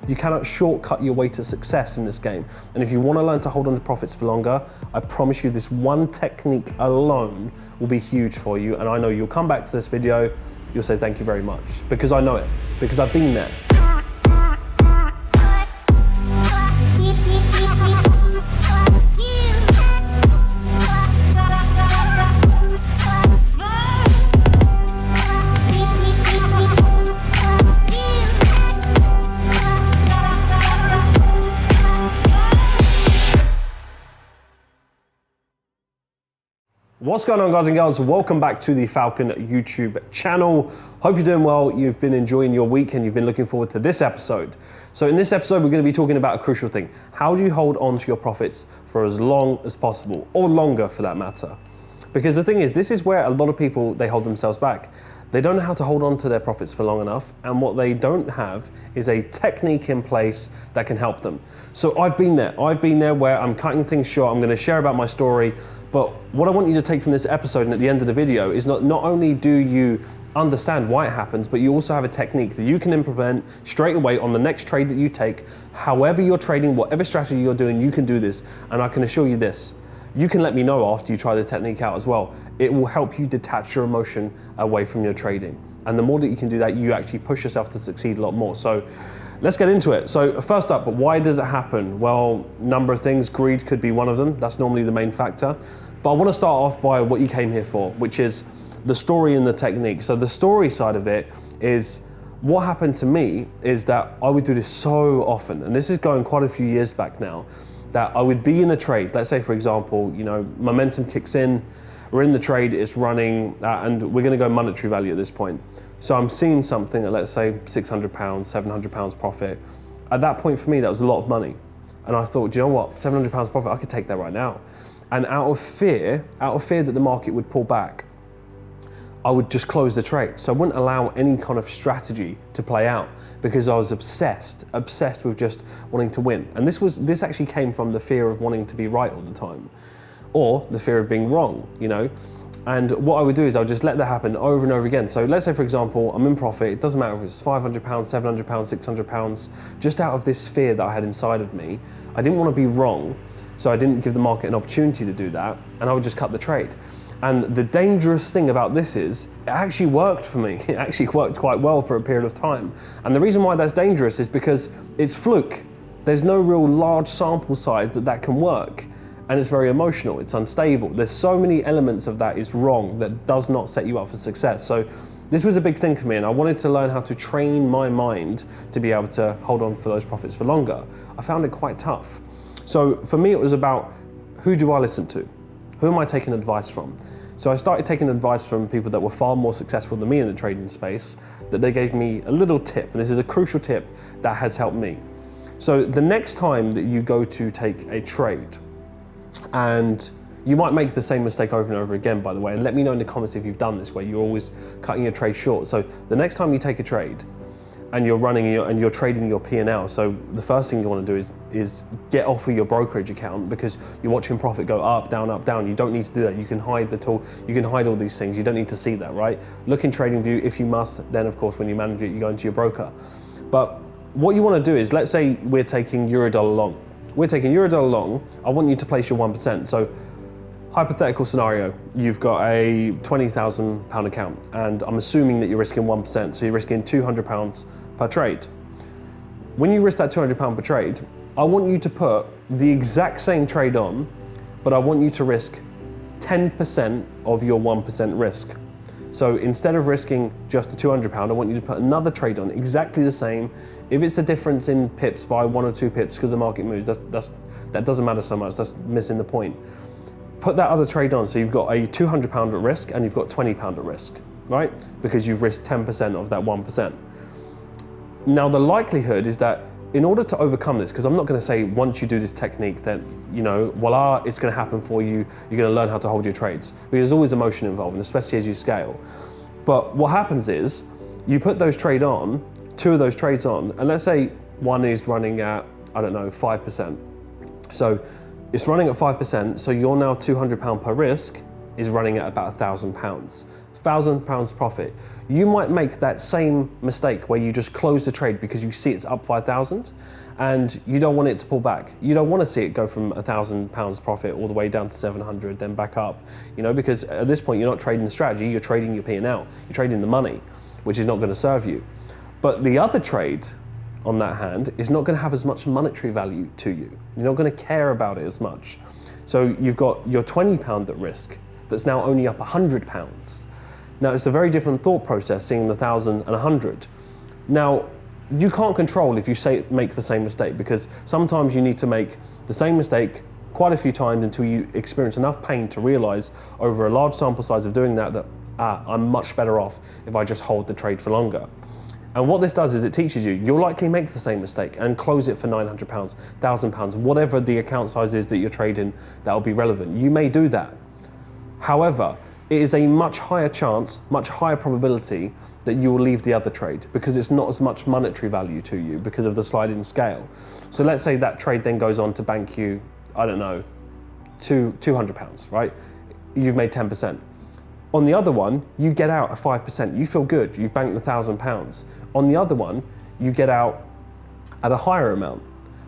You cannot shortcut your way to success in this game. And if you want to learn to hold on to profits for longer, I promise you this one technique alone will be huge for you. And I know you'll come back to this video, you'll say thank you very much, because I know it, because I've been there. What's going on, guys and girls? Welcome back to the Falcon YouTube channel. Hope you're doing well. You've been enjoying your week and you've been looking forward to this episode. So in this episode, we're going to be talking about a crucial thing. How do you hold on to your profits for as long as possible, or longer for that matter? Because the thing is, this is where a lot of people, they hold themselves back. They don't know how to hold on to their profits for long enough, and what they don't have is a technique in place that can help them. So I've been there where I'm cutting things short. I'm going to share about my story, but what I want you to take from this episode and at the end of the video is not only do you understand why it happens, but you also have a technique that you can implement straight away on the next trade that you take. However you're trading, whatever strategy you're doing, you can do this, and I can assure you this. You can let me know after you try the technique out as well. It will help you detach your emotion away from your trading. And the more that you can do that, you actually push yourself to succeed a lot more. So let's get into it. So first up, why does it happen? Well, number of things. Greed could be one of them. That's normally the main factor. But I want to start off by what you came here for, which is the story and the technique. So the story side of it is, what happened to me is that I would do this so often, and this is going quite a few years back now, that I would be in a trade. Let's say, for example, momentum kicks in, we're in the trade, it's running, and we're gonna go monetary value at this point. So I'm seeing something at, let's say, £600, £700 profit. At that point for me, that was a lot of money. And I thought, do you know what, £700 profit, I could take that right now. And out of fear that the market would pull back, I would just close the trade. So I wouldn't allow any kind of strategy to play out because I was obsessed with just wanting to win. And this actually came from the fear of wanting to be right all the time, or the fear of being wrong, And what I would do is I would just let that happen over and over again. So let's say, for example, I'm in profit. It doesn't matter if it's £500, £700, £600, just out of this fear that I had inside of me. I didn't want to be wrong, so I didn't give the market an opportunity to do that, and I would just cut the trade. And the dangerous thing about this is, it actually worked for me. It actually worked quite well for a period of time. And the reason why that's dangerous is because it's fluke. There's no real large sample size that can work. And it's very emotional, it's unstable. There's so many elements of that is wrong that does not set you up for success. So this was a big thing for me, and I wanted to learn how to train my mind to be able to hold on for those profits for longer. I found it quite tough. So for me, it was about, who do I listen to? Who am I taking advice from? So I started taking advice from people that were far more successful than me in the trading space, that they gave me a little tip, and this is a crucial tip that has helped me. So the next time that you go to take a trade, and you might make the same mistake over and over again, by the way, and let me know in the comments if you've done this, where you're always cutting your trade short. So the next time you take a trade, and you're running and you're trading your P&L, so the first thing you want to do is get off of your brokerage account, because you're watching profit go up, down, up, down. You don't need to do that. You can hide the tool. You can hide all these things. You don't need to see that, right? Look in TradingView if you must. Then, of course, when you manage it, you go into your broker. But what you want to do is, let's say we're taking euro-dollar long. We're taking euro-dollar long. I want you to place your 1%. So hypothetical scenario, you've got a £20,000 account, and I'm assuming that you're risking 1%, so you're risking £200 per trade. When you risk that £200 per trade, I want you to put the exact same trade on, but I want you to risk 10% of your 1% risk. So instead of risking just the £200, I want you to put another trade on, exactly the same. If it's a difference in pips by 1 or 2 pips because the market moves, that doesn't matter so much, that's missing the point. Put that other trade on, so you've got a £200 at risk and you've got £20 at risk, right? Because you've risked 10% of that 1%. Now the likelihood is that in order to overcome this, because I'm not going to say once you do this technique that, voila, it's going to happen for you, you're going to learn how to hold your trades. Because there's always emotion involved, and especially as you scale. But what happens is, you put those trades on, 2 of those trades on, and let's say one is running at, 5%. So it's running at 5%, so your now £200 per risk is running at about £1,000. £1,000 profit. You might make that same mistake where you just close the trade because you see it's up 5,000 and you don't want it to pull back. You don't want to see it go from £1,000 profit all the way down to 700, then back up, because at this point you're not trading the strategy, you're trading your P&L, you're trading the money, which is not going to serve you. But the other trade, on that hand, is not going to have as much monetary value to you. You're not going to care about it as much. So you've got your £20 at risk that's now only up £100. Now it's a very different thought process seeing the 1,000 and 100. Now you can't control if you make the same mistake, because sometimes you need to make the same mistake quite a few times until you experience enough pain to realize over a large sample size of doing that I'm much better off if I just hold the trade for longer. And what this does is it teaches you'll likely make the same mistake and close it for £900, £1,000, whatever the account size is that you're trading that will be relevant. You may do that. However, it is a much higher chance, much higher probability that you will leave the other trade because it's not as much monetary value to you because of the sliding scale. So let's say that trade then goes on to bank you, I don't know, £200, right? You've made 10%. On the other one, you get out at 5%. You feel good, you've banked £1,000. On the other one, you get out at a higher amount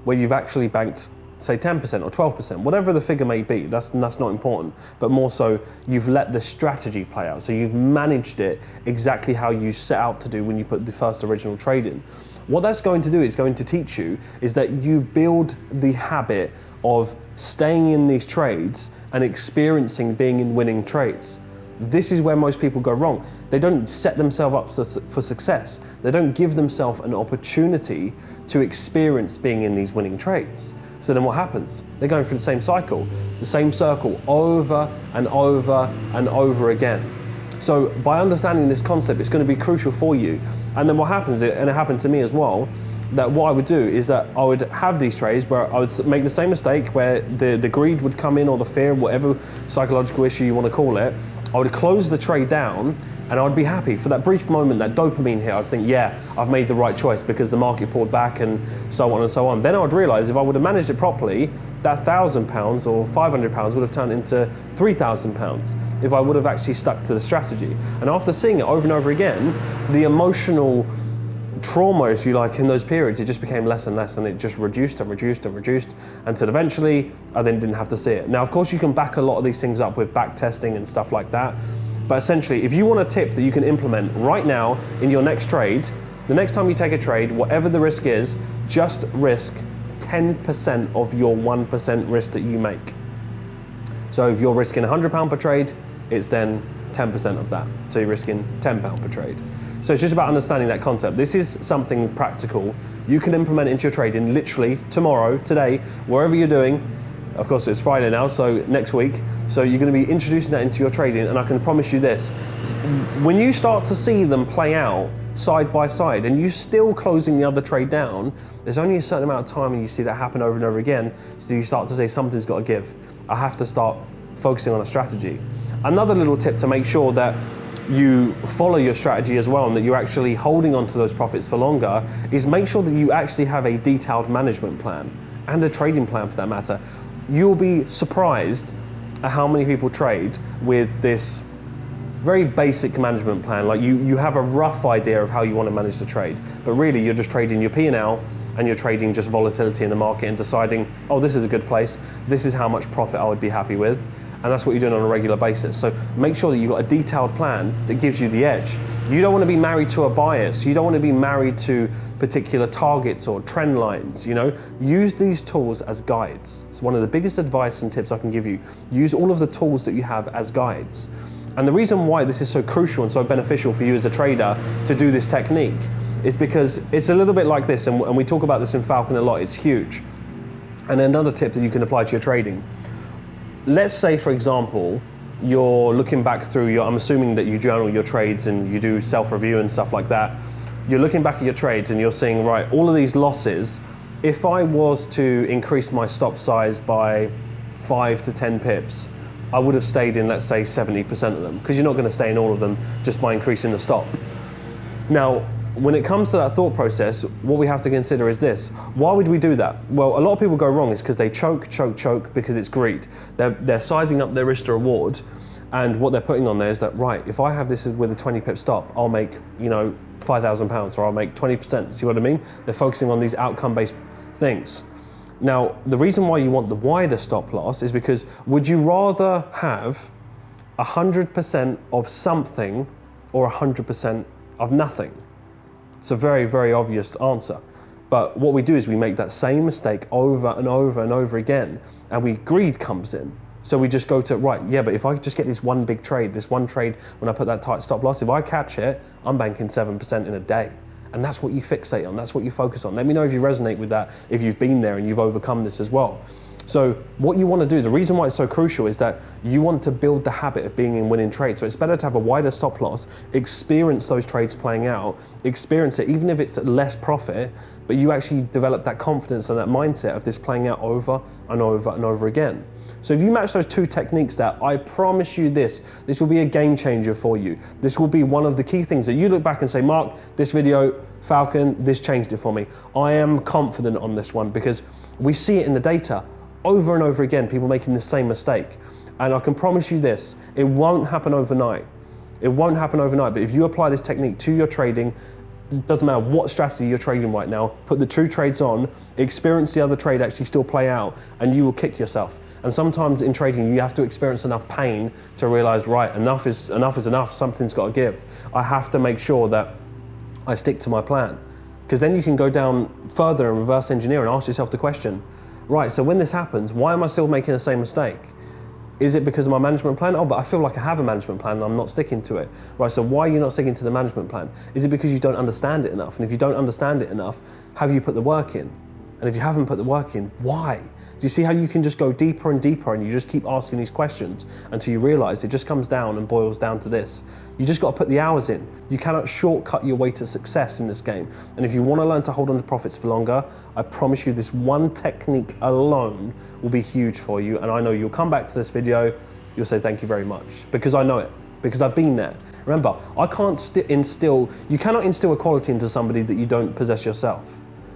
where you've actually banked, say 10% or 12%, whatever the figure may be, that's not important, but more so you've let the strategy play out. So you've managed it exactly how you set out to do when you put the first original trade in. What that's going to do is going to teach you is that you build the habit of staying in these trades and experiencing being in winning trades. This is where most people go wrong. They don't set themselves up for success. They don't give themselves an opportunity to experience being in these winning trades. So then what happens? They're going through the same cycle, the same circle over and over and over again. So by understanding this concept, it's going to be crucial for you. And then what happens, and it happened to me as well, that what I would do is that I would have these trades where I would make the same mistake where the greed would come in, or the fear, whatever psychological issue you want to call it. I would close the trade down and I would be happy for that brief moment, that dopamine hit. I'd think, yeah, I've made the right choice because the market pulled back and so on and so on. Then I would realize if I would have managed it properly, that £1,000 or £500 would have turned into £3,000 if I would have actually stuck to the strategy. And after seeing it over and over again, the emotional trauma, if you like, in those periods, it just became less and less, and it just reduced and reduced and reduced until eventually I then didn't have to see it. Now, of course, you can back a lot of these things up with back testing and stuff like that. But essentially, if you want a tip that you can implement right now in your next trade, the next time you take a trade, whatever the risk is, just risk 10% of your 1% risk that you make. So if you're risking £100 per trade, it's then 10% of that. So you're risking £10 per trade. So it's just about understanding that concept. This is something practical. You can implement into your trading literally tomorrow, today, wherever you're doing. Of course, it's Friday now, so next week. So you're going to be introducing that into your trading, and I can promise you this. When you start to see them play out side by side and you're still closing the other trade down, there's only a certain amount of time and you see that happen over and over again, so you start to say something's got to give. I have to start focusing on a strategy. Another little tip to make sure that you follow your strategy as well and that you're actually holding on to those profits for longer is make sure that you actually have a detailed management plan and a trading plan for that matter. You'll be surprised at how many people trade with this very basic management plan. Like you have a rough idea of how you want to manage the trade, but really you're just trading your P&L and you're trading just volatility in the market and deciding, oh, this is a good place, this is how much profit I would be happy with. And that's what you're doing on a regular basis. So make sure that you've got a detailed plan that gives you the edge. You don't want to be married to a bias. You don't want to be married to particular targets or trend lines, Use these tools as guides. It's one of the biggest advice and tips I can give you. Use all of the tools that you have as guides. And the reason why this is so crucial and so beneficial for you as a trader to do this technique is because it's a little bit like this, and we talk about this in Falcon a lot, it's huge. And another tip that you can apply to your trading. Let's say, for example, you're looking back through I'm assuming that you journal your trades and you do self-review and stuff like that. You're looking back at your trades and you're seeing, right, all of these losses, if I was to increase my stop size by 5 to 10 pips, I would have stayed in, let's say, 70% of them, because you're not going to stay in all of them just by increasing the stop. Now, when it comes to that thought process, what we have to consider is this. Why would we do that? Well, a lot of people go wrong is because they choke because it's greed. They're sizing up their risk to reward, And what they're putting on there is that, right, if I have this with a 20 pip stop, I'll make, you know, £5,000 or I'll make 20%. See what I mean? They're focusing on these outcome-based things. Now, the reason why you want the wider stop loss is because would you rather have 100% of something or 100% of nothing? It's a very, very obvious answer. But what we do is we make that same mistake over and over and over again, and greed comes in. So we just go to, right, yeah, but if I just get this one big trade, this one trade when I put that tight stop loss, if I catch it, I'm banking 7% in a day. And that's what you fixate on, that's what you focus on. Let me know if you resonate with that, if you've been there and you've overcome this as well. So what you want to do, the reason why it's so crucial is that you want to build the habit of being in winning trades. So it's better to have a wider stop loss, experience those trades playing out, experience it, even if it's at less profit, but you actually develop that confidence and that mindset of this playing out over and over and over again. So if you match those two techniques there, I promise you this will be a game changer for you. This will be one of the key things that you look back and say, Mark, this video, Falcon, this changed it for me. I am confident on this one because we see it in the data over and over again, people making the same mistake. And I can promise you this, it won't happen overnight. It won't happen overnight, but if you apply this technique to your trading, it doesn't matter what strategy you're trading right now, put the two trades on, experience the other trade actually still play out, and you will kick yourself. And sometimes in trading, you have to experience enough pain to realize, right, enough is enough, something's got to give. I have to make sure that I stick to my plan. Because then you can go down further and reverse engineer and ask yourself the question, right, so when this happens, why am I still making the same mistake? Is it because of my management plan? Oh, but I feel like I have a management plan and I'm not sticking to it. Right, so why are you not sticking to the management plan? Is it because you don't understand it enough? And if you don't understand it enough, have you put the work in? And if you haven't put the work in, why? Do you see how you can just go deeper and deeper and you just keep asking these questions until you realize it just comes down and boils down to this? You just got to put the hours in. You cannot shortcut your way to success in this game. And if you want to learn to hold on to profits for longer, I promise you this one technique alone will be huge for you. And I know you'll come back to this video, you'll say thank you very much, because I know it, because I've been there. Remember, I can't you cannot instill a quality into somebody that you don't possess yourself.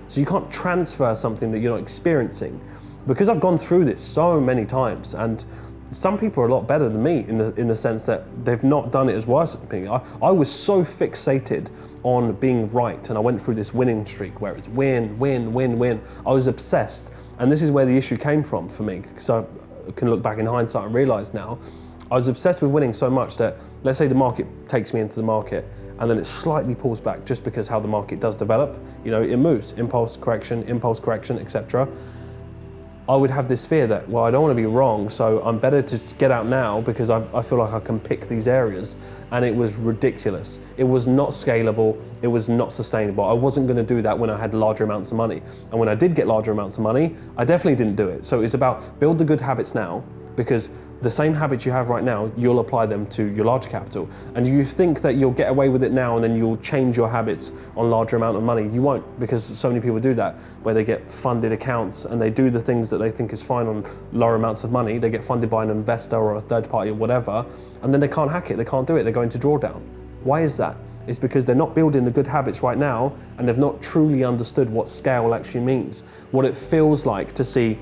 So you can't transfer something that you're not experiencing. Because I've gone through this so many times, and some people are a lot better than me in the sense that they've not done it as worse as me. I was so fixated on being right, and I went through this winning streak where it's win, win, win, win. I was obsessed, and this is where the issue came from for me, because I can look back in hindsight and realize now, I was obsessed with winning so much that, let's say the market takes me into the market, and then it slightly pulls back just because how the market does develop. You know, it moves, impulse correction, etc. I would have this fear that, well, I don't want to be wrong, so I'm better to get out now because I feel like I can pick these areas. And it was ridiculous. It was not scalable. It was not sustainable. I wasn't going to do that when I had larger amounts of money. And when I did get larger amounts of money, I definitely didn't do it. So it's about build the good habits now, because the same habits you have right now, you'll apply them to your larger capital. And you think that you'll get away with it now and then you'll change your habits on larger amount of money. You won't, because so many people do that, where they get funded accounts and they do the things that they think is fine on lower amounts of money. They get funded by an investor or a third party or whatever, and then they can't hack it, they can't do it, they go into drawdown. Why is that? It's because they're not building the good habits right now, and they've not truly understood what scale actually means, what it feels like to see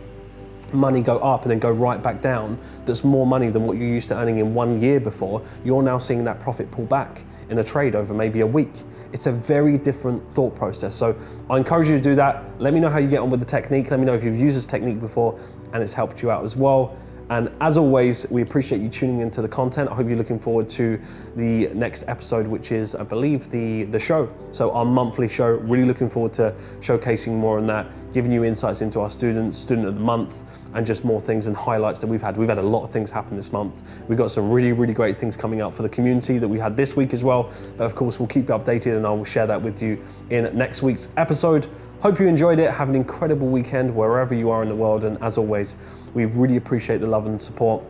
money go up and then go right back down. That's more money than what you're used to earning in 1 year before. You're now seeing that profit pull back in a trade over maybe a week. It's a very different thought process. So I encourage you to do that. Let me know how you get on with the technique. Let me know if you've used this technique before and it's helped you out as well. And as always, we appreciate you tuning into the content. I hope you're looking forward to the next episode, which is, I believe, the show. So our monthly show, really looking forward to showcasing more on that, giving you insights into our student of the month, and just more things and highlights that we've had. We've had a lot of things happen this month. We've got some really, really great things coming up for the community that we had this week as well. But of course, we'll keep you updated and I will share that with you in next week's episode. Hope you enjoyed it. Have an incredible weekend wherever you are in the world. And as always, we really appreciate the love and support.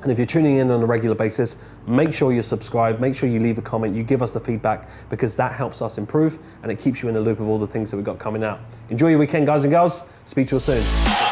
And if you're tuning in on a regular basis, make sure you subscribe, make sure you leave a comment, you give us the feedback, because that helps us improve and it keeps you in the loop of all the things that we've got coming out. Enjoy your weekend, guys and girls. Speak to you soon.